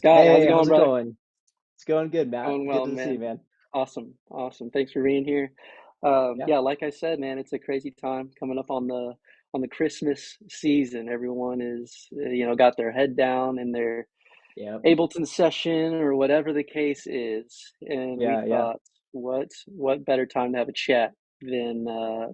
Scott, how's Hey, it going, how's it brother? going? It's going good, Matt. Going Good well, to see you, man. man. Awesome, awesome. Thanks for being here. Yeah, Yeah, like I said, man, it's a crazy time coming up on the Christmas season. Everyone is, got their head down and they're yeah, Ableton session or whatever the case is. And we yeah. thought, what better time to have a chat than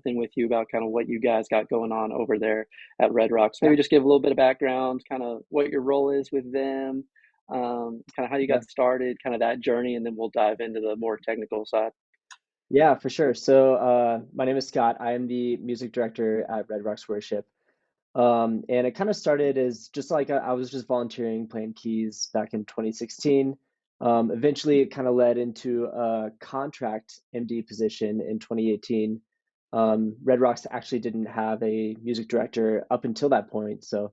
with you about kind of what you guys got going on over there at Red Rocks. Yeah, Maybe just give a little bit of background, kind of what your role is with them, kind of how you yeah, got started, kind of that journey, and then we'll dive into the more technical side. yeah, for sure. So, my name is Scott. I am the music director at Red Rocks Worship. And it kind of started as just like I was just volunteering playing keys back in 2016. Eventually, it kind of led into a contract MD position in 2018. Red Rocks actually didn't have a music director up until that point, so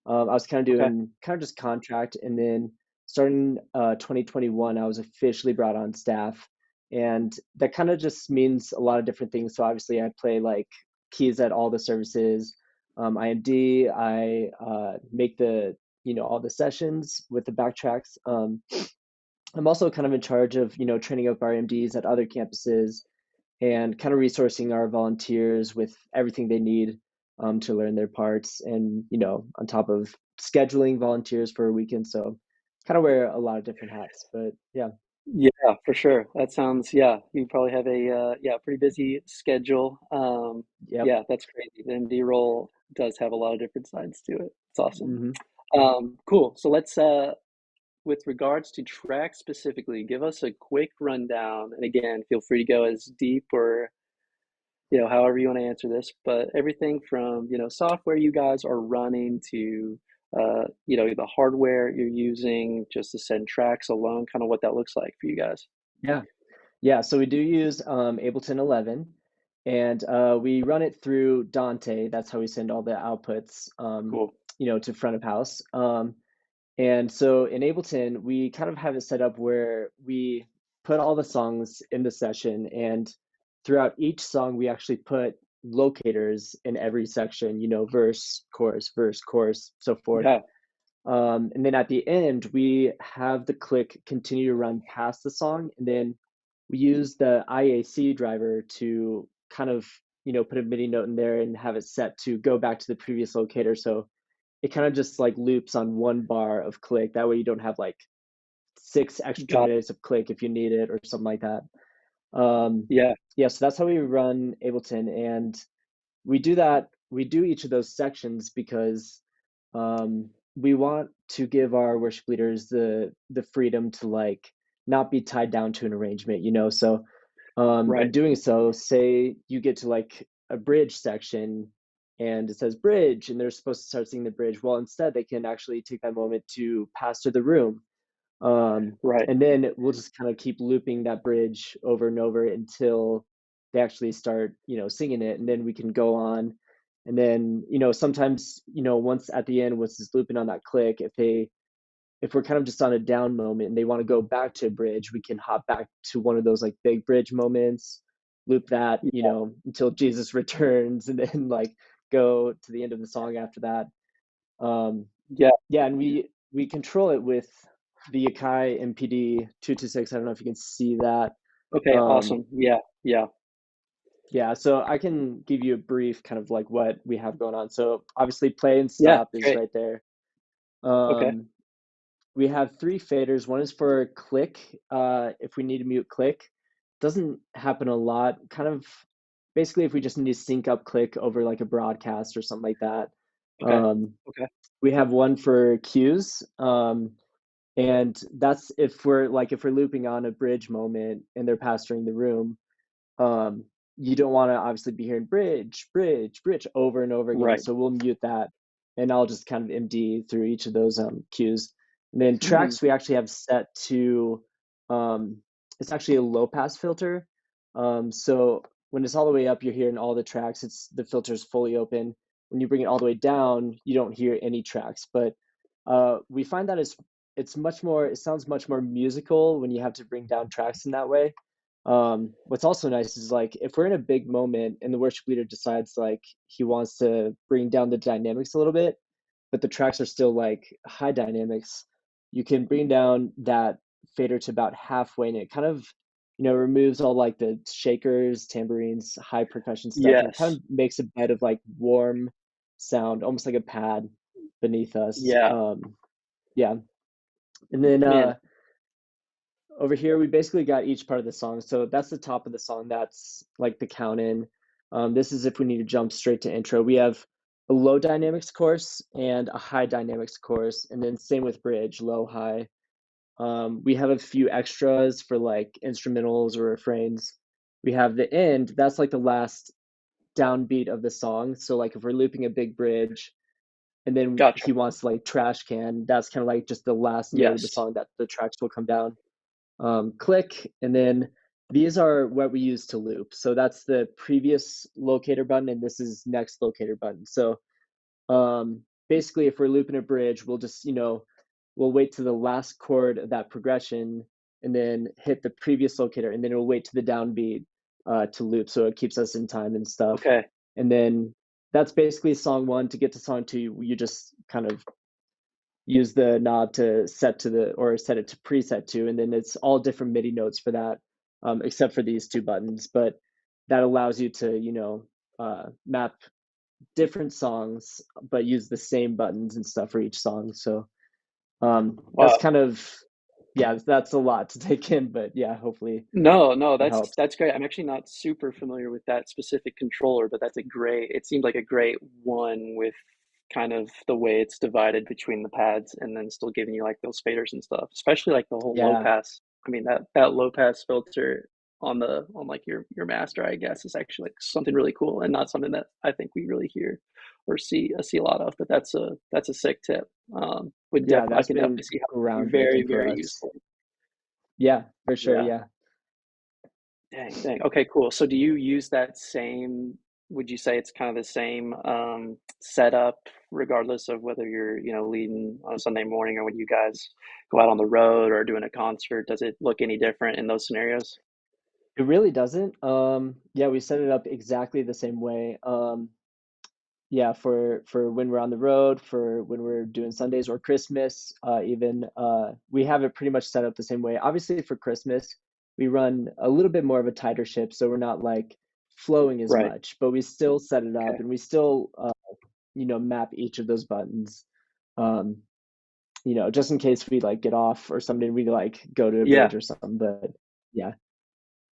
I was kind of Okay. doing kind of just contract, and then starting 2021, I was officially brought on staff, and that kind of just means a lot of different things. So obviously, I play like keys at all the services. IMD, I make the all the sessions with the backtracks. I'm also kind of in charge of training up our MDs at other campuses and kind of resourcing our volunteers with everything they need to learn their parts, and on top of scheduling volunteers for a weekend. So kind of wear a lot of different hats, but yeah. Yeah, for sure. That sounds, yeah, you probably have a pretty busy schedule. Yep. Yeah, that's crazy. The MD role does have a lot of different sides to it. It's awesome. Hmm. Cool. So let's with regards to track specifically, give us a quick rundown. And again, feel free to go as deep or, however you want to answer this, but everything from, software you guys are running to, the hardware you're using just to send tracks alone, kind of what that looks like for you guys. Yeah. Yeah, so we do use Ableton 11, and we run it through Dante. That's how we send all the outputs, Cool. to front of house. And so in Ableton, we kind of have it set up where we put all the songs in the session, and throughout each song, we actually put locators in every section, verse, chorus, so forth. Yeah. And then at the end, we have the click continue to run past the song, and then we use the IAC driver to kind of, put a MIDI note in there and have it set to go back to the previous locator. So it kind of just like loops on one bar of click. That way you don't have like 6 extra Got it. minutes of click if you need it or something like that. Um, Yeah. yeah, so that's how we run Ableton, and we do that. We do each of those sections because we want to give our worship leaders the freedom to like not be tied down to an arrangement, So in Right. doing so, say you get to like a bridge section and it says bridge, and they're supposed to start singing the bridge. Well, instead, they can actually take that moment to pass through the room. Right. And then we'll just kind of keep looping that bridge over and over until they actually start, singing it. And then we can go on. And then, sometimes, once at the end, once it's looping on that click, if we're kind of just on a down moment and they want to go back to a bridge, we can hop back to one of those like big bridge moments, loop that, Yeah. until Jesus returns, and then like go to the end of the song after that. Um, Yeah. yeah, and we control it with the Yakai MPD 226. I don't know if you can see that. Okay. Um, Awesome. Yeah. Yeah. yeah, so I can give you a brief kind of like what we have going on. So obviously play and Yeah. stop is Great. right there. Okay. Um, we have three faders. One is for click, if we need to mute click. Doesn't happen a lot. Kind of basically if we just need to sync up click over like a broadcast or something like that. Okay. Um, Okay. we have one for cues. And that's if we're looping on a bridge moment and they're pastoring the room, um, you don't want to obviously be hearing bridge, bridge, bridge over and over again. Right. So we'll mute that, and I'll just kind of MD through each of those cues. And then Hmm. tracks we actually have set to um, it's actually a low pass filter. So when it's all the way up, you're hearing all the tracks. It's the filter is fully open. When you bring it all the way down, you don't hear any tracks. But we find that it's much more. It sounds much more musical when you have to bring down tracks in that way. What's also nice is like if we're in a big moment and the worship leader decides like he wants to bring down the dynamics a little bit, but the tracks are still like high dynamics, you can bring down that fader to about halfway, and it kind of, removes all like the shakers, tambourines, high percussion stuff, and it kind Yes. of makes a bed of like warm sound, almost like a pad beneath us. Yeah. Yeah. And then Man. over here, we basically got each part of the song. So that's the top of the song. That's like the count in. This is if we need to jump straight to intro. We have a low dynamics course and a high dynamics course, and then same with bridge, low, high. We have a few extras for like instrumentals or refrains. We have the end, that's like the last downbeat of the song. So like if we're looping a big bridge and then Gotcha. he wants to like trash can, that's kind of like just the last note of the Yes. song that the tracks will come down. Click, and then these are what we use to loop. So that's the previous locator button, and this is next locator button. So basically, if we're looping a bridge, we'll just, we'll wait to the last chord of that progression and then hit the previous locator, and then it'll wait to the downbeat to loop. So it keeps us in time and stuff. Okay. And then that's basically song one. To get to song two, you just kind of use the knob to set to the or set it to preset to, and then it's all different MIDI notes for that, except for these two buttons. But that allows you to, map different songs, but use the same buttons and stuff for each song. So that's Wow. kind of, yeah, that's a lot to take in, but yeah, hopefully No, no, it that's helps. that's great. I'm actually not super familiar with that specific controller, but that's a great, it seemed like a great one with kind of the way it's divided between the pads and then still giving you like those faders and stuff, especially like the whole low Yeah, pass. I mean that low pass filter on like your master, I guess, is actually like something really cool and not something that I think we really hear or see a lot of, but that's a sick tip. Would yeah, definitely I that's can been definitely see how it would be very, groundbreaking for very us. useful. Yeah, for sure. Yeah. Yeah. Dang, dang. Okay, cool. So do you use that same, would you say it's kind of the same setup regardless of whether you're, leading on a Sunday morning or when you guys go out on the road or doing a concert? Does it look any different in those scenarios? It really doesn't. Yeah, we set it up exactly the same way. Yeah, for when we're on the road, for when we're doing Sundays or Christmas, even we have it pretty much set up the same way. Obviously, for Christmas, we run a little bit more of a tighter ship, so we're not like flowing as Right. much, but we still set it up Okay. and we still map each of those buttons. Um, just in case we like get off or something, we like go to a Yeah. bridge or something. But yeah,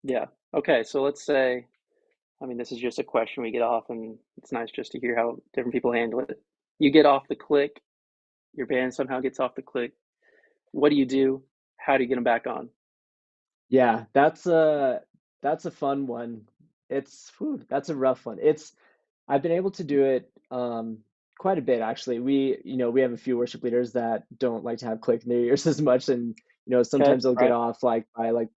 Yeah. Okay. So let's say, I mean, this is just a question we get off, and it's nice just to hear how different people handle it. You get off the click, your band somehow gets off the click. What do you do? How do you get them back on? yeah, that's a fun one. It's whew, that's a rough one. It's I've been able to do it quite a bit actually. We have a few worship leaders that don't like to have click in their ears as much, and Okay. sometimes they'll get Right. off like by like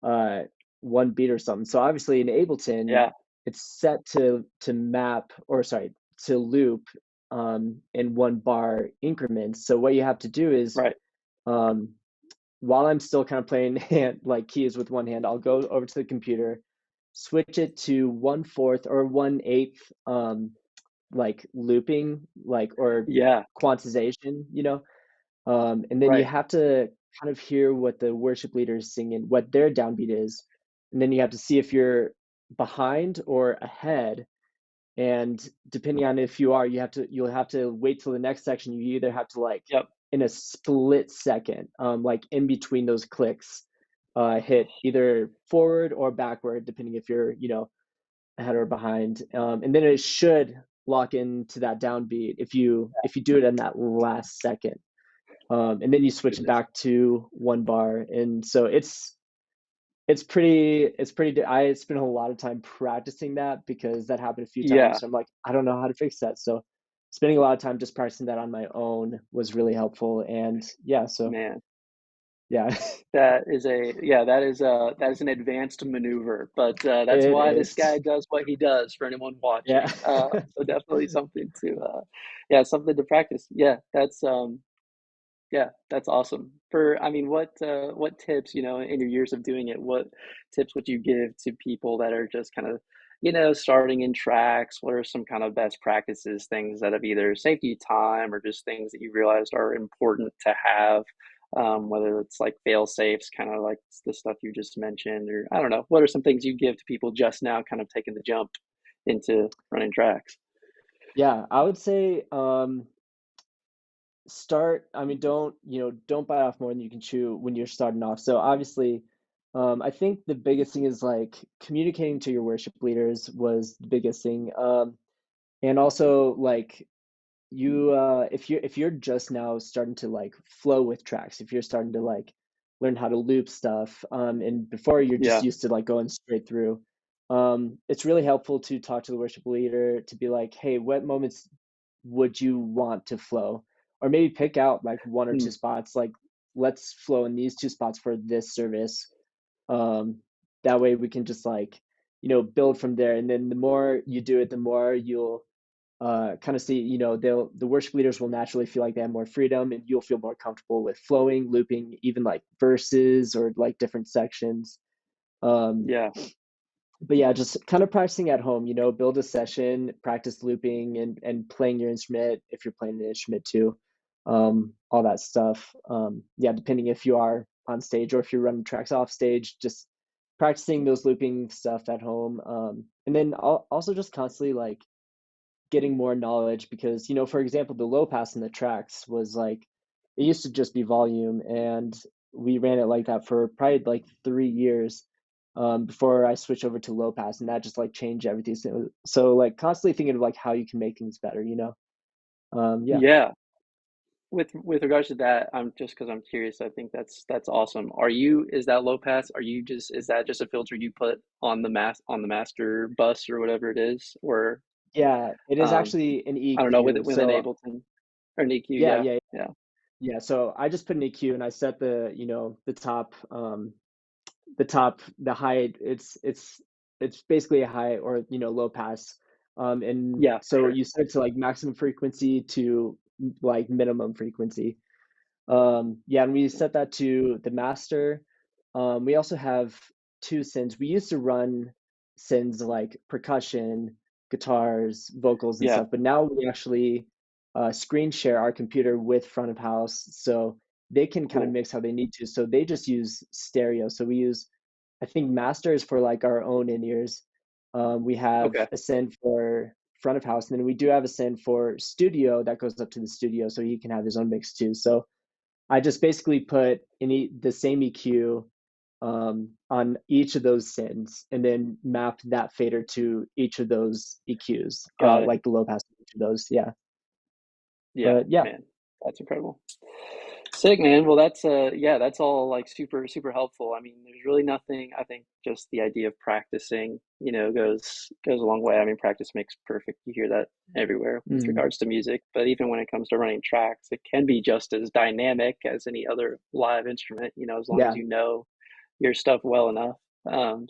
uh one beat or something. So obviously in Ableton, Yeah. it's set to map or sorry, to loop in one bar increments. So what you have to do is Right. um while I'm still kind of playing hand like keys with one hand, I'll go over to the computer, switch it to 1/4 or 1/8 like looping, like or Yeah. quantization, and then you Right. have to kind of hear what the worship leader is singing, what their downbeat is, and then you have to see if you're behind or ahead. And depending on if you are, you'll have to wait till the next section. You either have to like Yep. in a split second, like in between those clicks, hit either forward or backward, depending if you're, ahead or behind. And then it should lock into that downbeat if you do it in that last second. And then you switch Goodness. back to one bar. And so I spent a lot of time practicing that because that happened a few times. Yeah, So I'm like, I don't know how to fix that. So spending a lot of time just practicing that on my own was really helpful. And yeah, so man. yeah, That is an advanced maneuver, but that's it why this is. guy does what he does for anyone Yeah. watching. So definitely something to yeah, something to practice. Yeah, that's awesome. I mean, what tips, in your years of doing it, what tips would you give to people that are just kind of starting in tracks, what are some kind of best practices, things that have either saved you time or just things that you realized are important to have, whether it's like fail safes, kind of like the stuff you just mentioned, or I don't know, what are some things you give to people just now kind of taking the jump into running tracks? Yeah, I would say start, I mean, don't bite off more than you can chew when you're starting off. So obviously, I think the biggest thing is like communicating to your worship leaders was the biggest thing. And also like if you're just now starting to like flow with tracks, if you're starting to like learn how to loop stuff, and before you're just Yeah. used to like going straight through, it's really helpful to talk to the worship leader to be like, hey, what moments would you want to flow? Or maybe pick out like one or two Mm, spots, like let's flow in these two spots for this service. Um, that way we can just like, build from there. And then the more you do it, the more you'll kind of see, the worship leaders will naturally feel like they have more freedom and you'll feel more comfortable with flowing, looping, even like verses or like different sections. Um, yeah. but yeah, just kind of practicing at home, build a session, practice looping and playing your instrument if you're playing an instrument too. All that stuff. Yeah, depending if you are on stage or if you're running tracks off stage, just practicing those looping stuff at home. And then also just constantly like getting more knowledge because, for example, the low pass in the tracks was like it used to just be volume, and we ran it like that for probably like 3 years before I switched over to low pass, and that just like changed everything. So like constantly thinking of like how you can make things better. Yeah. Yeah. With regards to that, I'm just because I'm curious, I think that's awesome. Is that low pass? Is that just a filter you put on the master bus or whatever it is? Or Yeah, it is um actually an I don't know, EQ. with an So Ableton or an EQ, yeah, yeah. yeah, Yeah. yeah. So I just put an EQ and I set the high. It's basically a high or low pass, and Yeah, for so sure. you set it to like maximum frequency to like minimum frequency. Yeah, and we set that to the master. We also have two synths. We used to run synths like percussion, guitars, vocals, and Yeah, stuff, but now we actually screen share our computer with front of house, so they can kind of cool. mix how they need to. So they just use stereo. So we use, I think, masters for like our own in ears. We have Okay. a synth for front of house, and then we do have a synth for studio that goes up to the studio, so he can have his own mix too. So I just basically put the same EQ on each of those synths, and then mapped that fader to each of those EQs, Got it. like the low pass to each of those. Yeah, Yeah, but yeah, man. That's incredible. Sick, man. Well, yeah, that's all like super, super helpful. I mean, there's really nothing, I think just the idea of practicing, goes a long way. I mean, practice makes perfect. You hear that everywhere with mm, regards to music, but even when it comes to running tracks, it can be just as dynamic as any other live instrument, as long as yeah, you know your stuff well enough.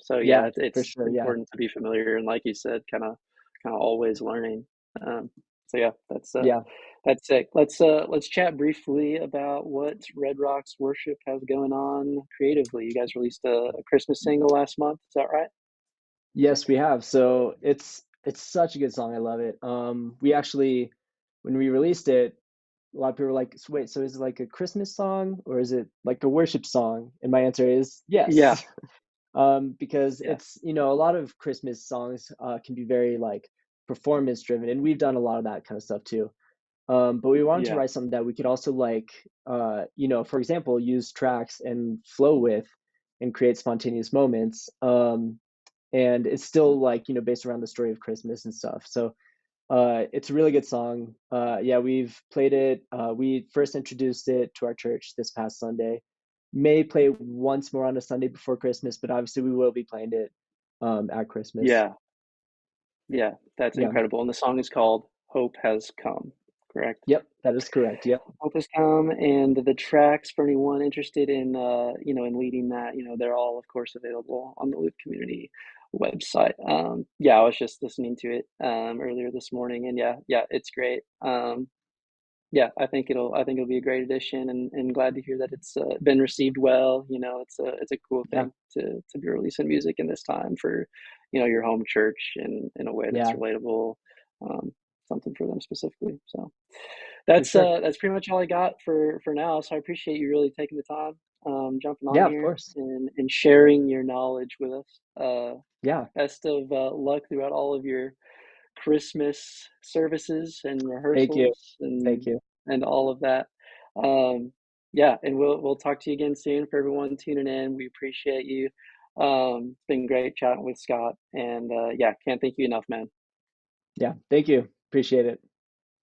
So yeah, yeah, for it's sure. Yeah, important to be familiar and like you said, kind of always learning. Um, so yeah, yeah. that's it. Let's chat briefly about what Red Rocks Worship has going on creatively. You guys released a Christmas single last month, is that right? Yes, we have. So it's such a good song. I love it. We actually, when we released it, a lot of people were like, "So wait, so is it like a Christmas song or is it like a worship song?" And my answer is Yeah, yes. Because yeah, it's, a lot of Christmas songs can be very like performance driven, and we've done a lot of that kind of stuff too. But we wanted to yeah, write something that we could also like, for example, use tracks and flow with and create spontaneous moments. And it's still like, based around the story of Christmas and stuff. So it's a really good song. Yeah, we've played it. We first introduced it to our church this past Sunday. May play it once more on a Sunday before Christmas, but obviously we will be playing it at Christmas. yeah, yeah. That's Yeah. incredible. And the song is called Hope Has Come, correct? Yep, that is correct. Yep. Hope has come, and the tracks for anyone interested in in leading that, they're all of course available on the Loop community website. Yeah, I was just listening to it earlier this morning, and yeah, it's great. Yeah, I think it'll be a great addition, and glad to hear that it's been received well. It's a cool Yeah. thing to be releasing music in this time for your home church in a way that's Yeah, relatable, um, something for them specifically. So for sure. that's pretty much all I got for now. So I appreciate you really taking the time, jumping on Yeah, of here course. and sharing your knowledge with us. Yeah. Best of luck throughout all of your Christmas services and Thank you. rehearsals Thank you. and all of that. Um, yeah, and we'll talk to you again soon. For everyone tuning in, we appreciate you. It's been great chatting with Scott, and yeah, can't thank you enough, man. Yeah, thank you. Appreciate it.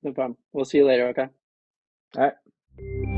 No problem. We'll see you later. Okay. All right.